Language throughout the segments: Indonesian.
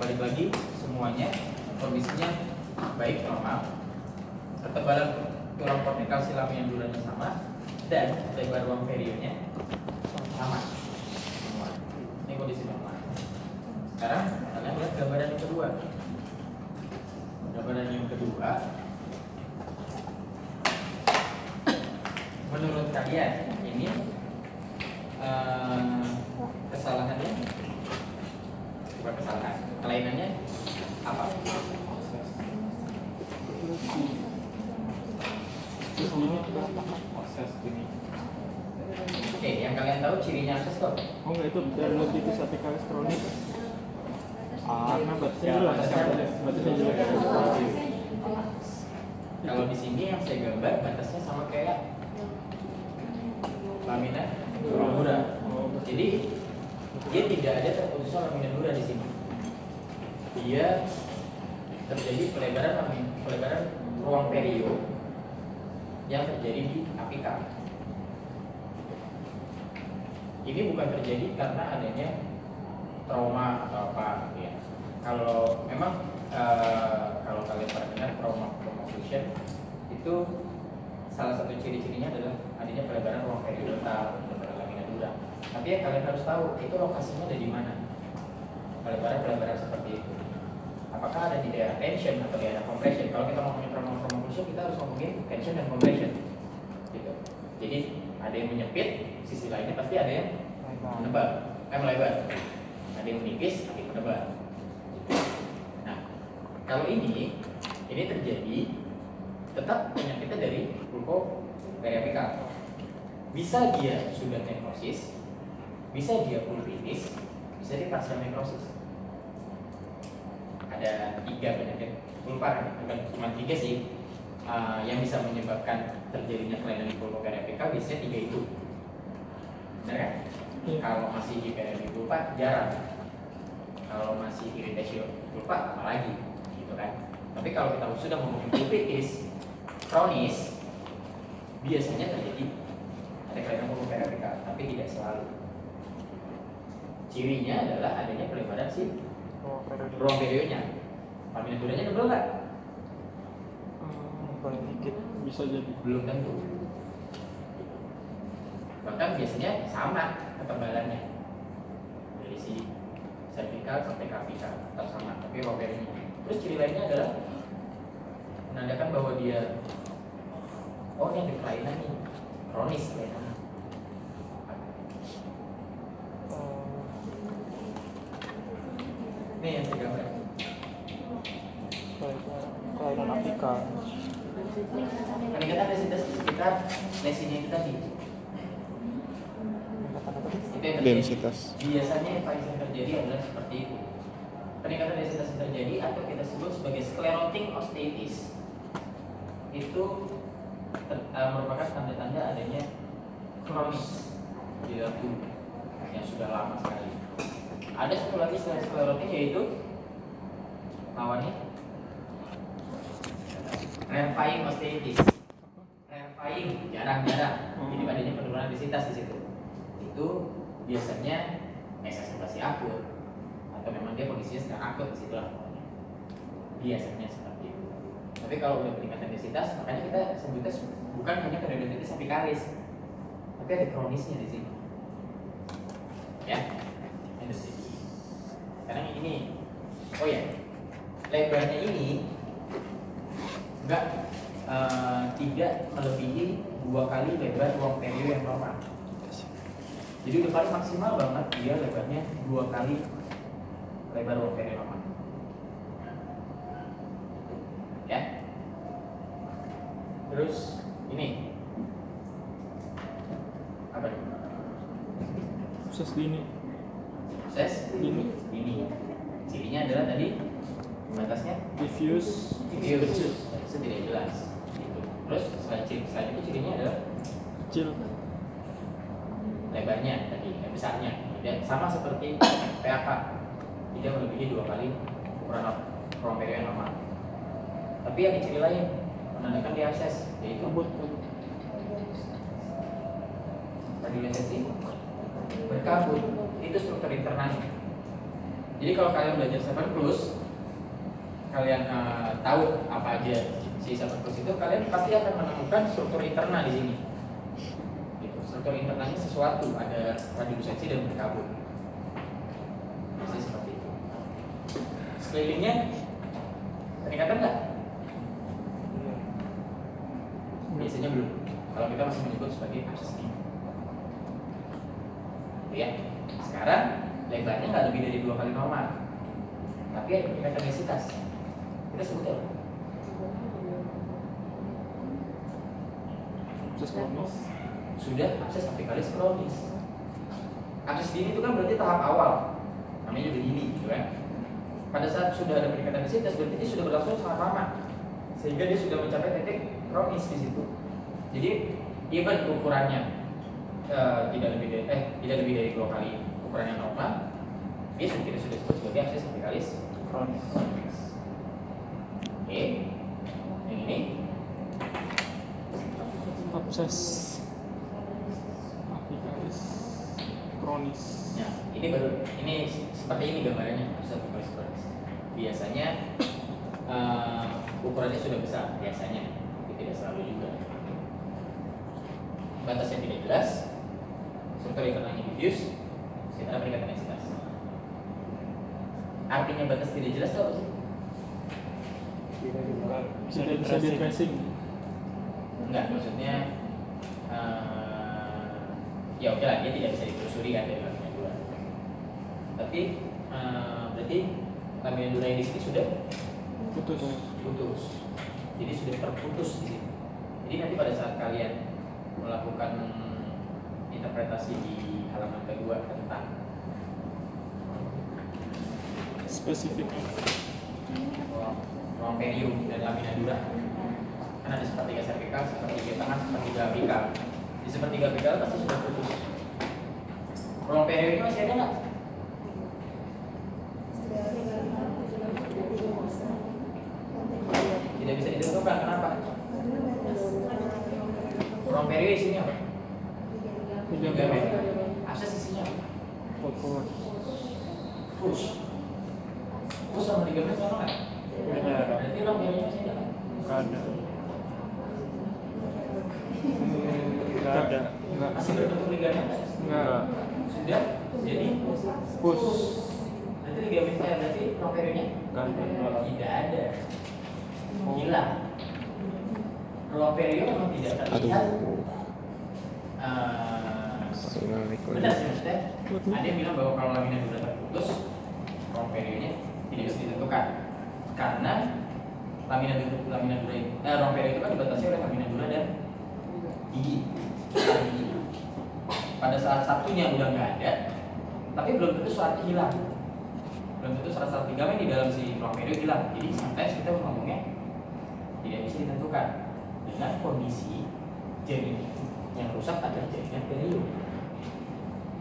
balik lagi semuanya kondisinya baik normal, ketebalan tulang kortikal silamina dulanya sama, dan lebar ruang perionya sama semua. Ini kondisi normal. Sekarang kalian lihat gambaran yang kedua. Gambaran yang kedua, menurut kalian ini kesalahannya bukan kesalahan, kelainannya apa? Akses ini. Oke, yang kalian tahu cirinya akses kok? Oh enggak, itu diabetes apikalis kronis. Karena batasnya jelas. Batasnya jelas. Kalau di sini yang saya gambar batasnya sama kayak lamina dura. Jadi dia tidak ada terputusnya lamina dura di sini. Dia terjadi pelebaran ruang perio yang terjadi di apikal. Ini bukan terjadi karena adanya trauma atau apa ya. Kalau memang kalau kalian pernah dengar trauma fusion itu salah satu ciri-cirinya adalah adanya pelebaran ruang periodontal pada lamina dura. Tapi yang kalian harus tahu itu lokasinya ada di mana. Pelebaran seperti itu. Apakah ada di daerah tension atau di daerah compression? Kalau kita ngomongin trauma fusion, kita harus ngomongin tension dan compression. Gitu. Jadi ada yang menyempit, sisi lainnya pasti ada yang melebar. Ada yang menipis, ada yang menebal. Nah, kalau ini terjadi tetap penyakitnya dari pulpo periapikal. Bisa dia sudah nekrosis, bisa dia pulpinis, bisa dia partial nekrosis. Ada 3 penyakit pulpa, bukan cuma 3 sih, yang bisa menyebabkan terjadinya kelainan di pulpo periapikal. Biasanya 3 itu. Benar kan? Kalau masih hiperemia pulpa jarang. Kalau masih iritasi pulpa apalagi, gitu kan. Tapi kalau kita sudah ngomongin pulpitis kronis, biasanya terjadi ada kelainan pulpo periapikal, tapi tidak selalu. Cirinya adalah adanya pelebaran si ruang perionya. Lamina duranya tebal nggak? Paling dikit bisa jadi. Belum tentu. Bahkan biasanya sama ketebalannya dari si cervical sampai clavicle tetap sama, tapi ruang perionya. Terus ciri lainnya adalah menandakan bahwa dia ini ada kelainan nih, kronis kelainan. Ini yang saya gambar. Kelainan apikal. Peningkatan densitas di sekitar lesinya itu tadi. Itu yang terjadi. Densitas. Biasanya yang paling sering terjadi adalah seperti itu. Peningkatan densitas yang terjadi atau kita sebut sebagai sclerotic osteitis itu merupakan tanda-tanda adanya kronis di dalam tubuh yang sudah lama sekali. Ada satu lagi selain sclerotic, yaitu lawannya rarefying osteitis. Rarefying jarang-jarang, jadi adanya penurunan densitas di situ. Itu biasanya exacerbasi akut atau memang dia kondisinya sedang akut di situ lah. Biasanya seperti itu. Tapi kalau udah peningkatan densitas, makanya kita sebutnya bukan hanya periodontitis apikalis, tapi ada kronisnya di sini. Ya, ini. Sekarang ini, lebarnya ini tidak melebihi 2 kali lebar ruang perio yang normal. Jadi udah paling maksimal banget dia lebarnya 2 kali lebar ruang perio normal. Ya. Terus ini apa nih? Proses dini. Ini cirinya adalah tadi batasnya Diffuse. itu tidak jelas gitu. Terus selain itu cirinya adalah Kecil. lebarnya tadi, besarnya tidak sama seperti PAK, tidak melebihi 2 kali ukuran ruang perio yang normal. Tapi ada ciri lain menandakan di akses, yaitu radialisasi berkabut. Itu struktur internalnya. Jadi kalau kalian belajar 7 plus, kalian tahu apa aja si 7 plus itu, kalian pasti akan menemukan struktur interna di sini. Gitu. Struktur internalnya sesuatu, ada radiolusensi dan berkabut. Masih seperti itu. Sekelilingnya peningkatan nggak? Biasanya belum. Kalau kita masih menyebut sebagai akses tinggi. Ya. Sekarang lebarnya nggak lebih dari 2 kali normal, tapi ada peningkatan densitas. Kita sebutnya apa? Akses kronis. Sudah akses apikalis kronis. Akses dini itu kan berarti tahap awal, namanya juga dini, gitu kan? Pada saat sudah ada peningkatan densitas, berarti dia sudah berlangsung sangat lama, sehingga dia sudah mencapai titik kronis di situ. Jadi even ukurannya tidak lebih dari 2 kali ukuran yang normal, dia sudah disebut sebagai akses apikalis Kronis. Oke, yang ini Akses apikalis kronis. nah, ini seperti ini gambarannya akses apikalis kronis. Biasanya ukurannya sudah besar, biasanya, tapi tidak selalu juga. Batasnya tidak jelas, struktur internalnya diffuse, sekitar peningkatan densitas. Artinya batas tidak jelas itu apa sih? Bisa di tracing. Enggak, maksudnya ya oke lah, dia tidak bisa ditelusuri kan dari lamina dura. Tapi berarti lamina dura yang di sini sudah putus. Jadi sudah terputus di sini. Jadi nanti pada saat kalian melakukan interpretasi di halaman kedua tentang Spesifik. ruang perium dan lamina dura, kan ada sepertiga servikal, sepertiga tengah, sepertiga apikal. Di sepertiga apikal pasti sudah putus. Ruang perium ini masih ada nggak? Tidak bisa ditentukan. Kenapa? Ruang perium isinya apa? Ligamen. Akses isinya apa? Fokus. Push. Push sama ligamen sama nggak? Berarti ruang perium masih ada kan? Nggak ada. Nggak ada. Nggak. Masih berbentuk ligamen nggak? Nggak. Sudah. Jadi Push. Berarti ligamennya berarti ruang periumnya Nggak ada. tidak ada. Hilang. Ruang perium memang tidak terlihat. Benar sih maksudnya. Ada yang bilang bahwa kalau lamina dura terputus, ruang periumnya tidak bisa ditentukan karena ruang perium itu kan dibatasi oleh lamina dura dan gigi. Pada saat satunya udah nggak ada, tapi belum tentu suratnya hilang. Belum tentu surat ligamen di dalam si ruang perium hilang. Jadi sometimes kita ngomongnya tidak bisa ditentukan dengan kondisi jaringan yang rusak adalah jaringan perium.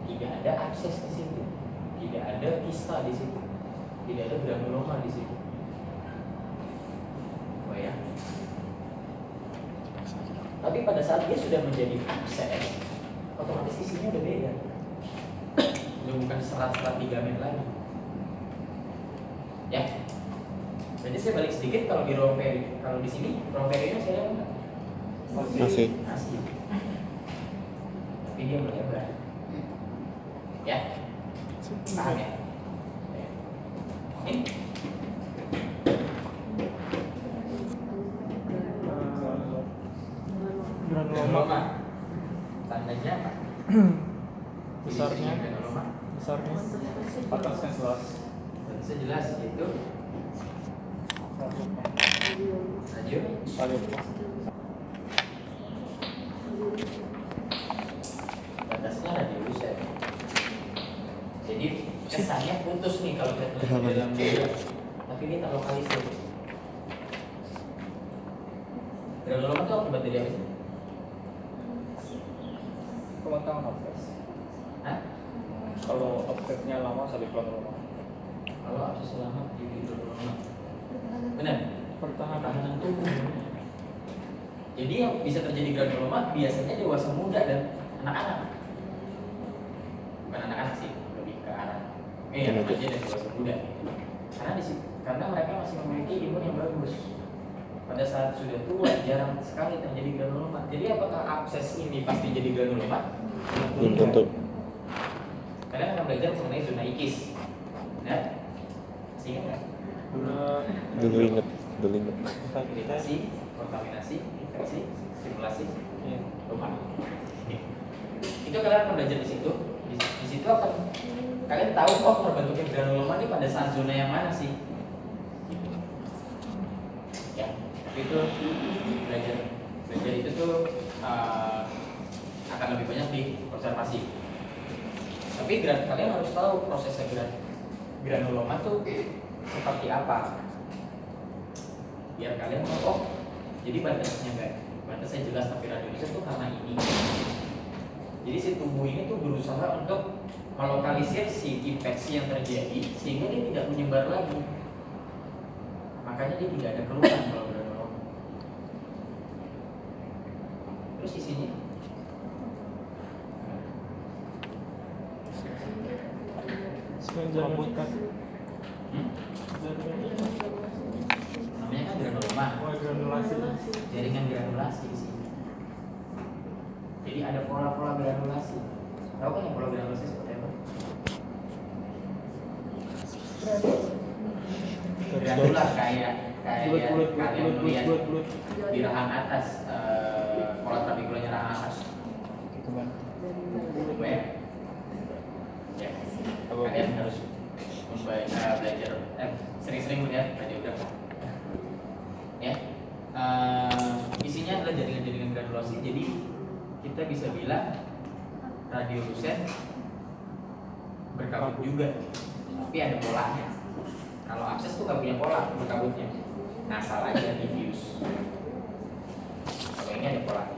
Tidak ada akses di situ, tidak ada kista di situ, tidak ada granuloma di situ. Oh ya. Tapi pada saat dia sudah menjadi akses, otomatis isinya udah beda. Udah bukan serat-serat ligamen lagi. Ya. Jadi saya balik sedikit, kalau di ruang perium, kalau di sini ruang periumnya saya enggak? Masih. Tapi dia melebar. Ya. Paham ya? Ini granuloma. Tandanya apa? Besarnya. Granuloma. Besarnya. Atasnya jelas. Bisa jelas yaitu radio. Batasnya radiolusen. Jadi kesannya putus nih kalau kita tulis di dalam dia, tapi ini terlokalisir. Granuloma itu akibat dari apa sih? Pematahan akses. Hah? Kalau aksesnya lama sampai granuloma. Kalau akses lama di granuloma. Benar? Pertahanan tubuh. Jadi yang bisa terjadi granuloma biasanya dewasa muda dan anak-anak. Bukan anak-anak sih, lebih ke arah remaja dan dewasa muda. Karena karena mereka masih memiliki imun yang bagus. Pada saat sudah tua jarang sekali terjadi granuloma. Jadi apakah abses ini pasti jadi granuloma? Belum tentu. Kalian akan belajar mengenai zona ikis. Ya? Masih ingat nggak? Dulu inget. Iritasi, kontaminasi, infeksi, stimulasi, rumah. Itu kalian akan belajar di situ. Di situ akan kalian tahu kok terbentuknya granuloma ini pada saat zona yang mana sih? Ya, itu belajar itu tuh akan lebih banyak di observasi. Tapi kalian harus tahu prosesnya granuloma tuh seperti apa. Biar kalian tahu, oh, jadi batasnya jelas tapi radiusnya tuh karena ini. Jadi si tubuh ini tuh berusaha untuk melokalisir si infeksi yang terjadi sehingga dia tidak menyebar lagi. Makanya dia tidak ada keluhan kalau granuloma. Terus isinya Rambutkan. namanya kan granuloma. Granulasi. Jaringan granulasi sih. Jadi ada pola-pola granulasi. Tahu kan yang pola granulasi seperti apa? Granular kayak kalian melihat di rahang atas, pola trabekulanya rahang atas. Ya. Kalian harus belajar sering-sering melihat radiogram. Ya. Isinya adalah jaringan-jaringan granulasi. Jadi kita bisa bilang radiolucent berkabut juga, tapi ada polanya. Kalau abses tuh nggak punya pola berkabutnya, nasal aja diffuse. Kalau ini ada polanya.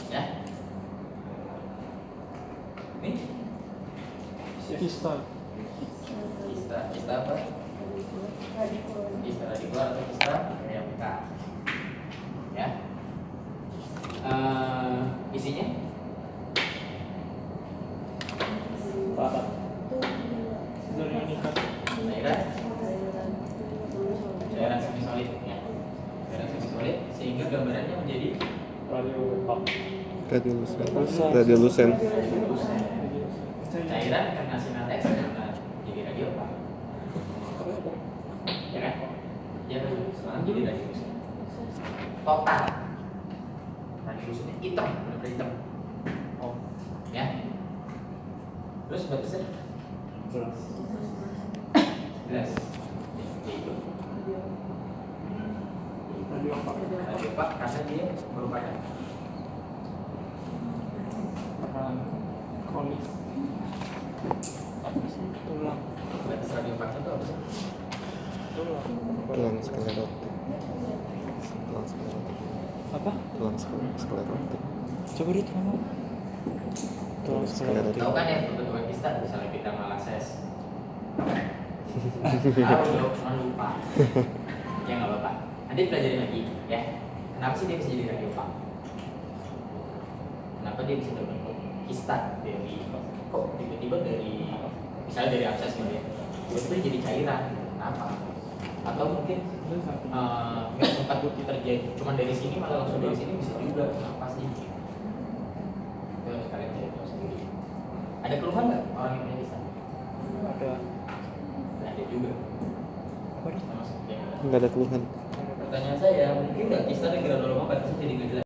Ya, ini Kista apa? Kista radikular atau kista diameter. Ya. Isinya apa? Cairan semi solid ya. Cairan semi solid sehingga gambarannya menjadi Radiolucent. cairan karena sinar X karena jadi radio apa? Ya kan? Ya kan? Sekarang jadi radiolucent. Total radiolucentnya hitam, benar-benar hitam. Oh, ya. Terus batasnya jelas. Itu. Radio Pak karena dia merupakan konis. Tulang. batas radio Pak itu apa sih? Tulang sklerotik. Apa? Tulang sklerotik. Coba lihat kamu. Tulang sklerotik. Tahu kan ya bentukan kista misalnya kita malases. Tahu dong, cuma lupa. Ya nggak apa-apa. Nanti pelajarin lagi, ya. Kenapa sih dia bisa jadi radio Pak? Kenapa dia bisa terbentuk kista dari kok tiba-tiba dari misalnya dari abses gitu ya, tiba-tiba jadi cairan? Kenapa? Atau mungkin nggak sempat terjadi, cuma dari sini malah langsung dari sini bisa juga. Kenapa sih? Itu harus kalian cari tahu sendiri. Ada keluhan nggak orang yang punya kista? Ada. Ada juga. Apa nih? Sama seperti yang Nggak ada keluhan. pertanyaan saya, mungkin nggak kista dan granuloma batasnya jadi nggak jelas?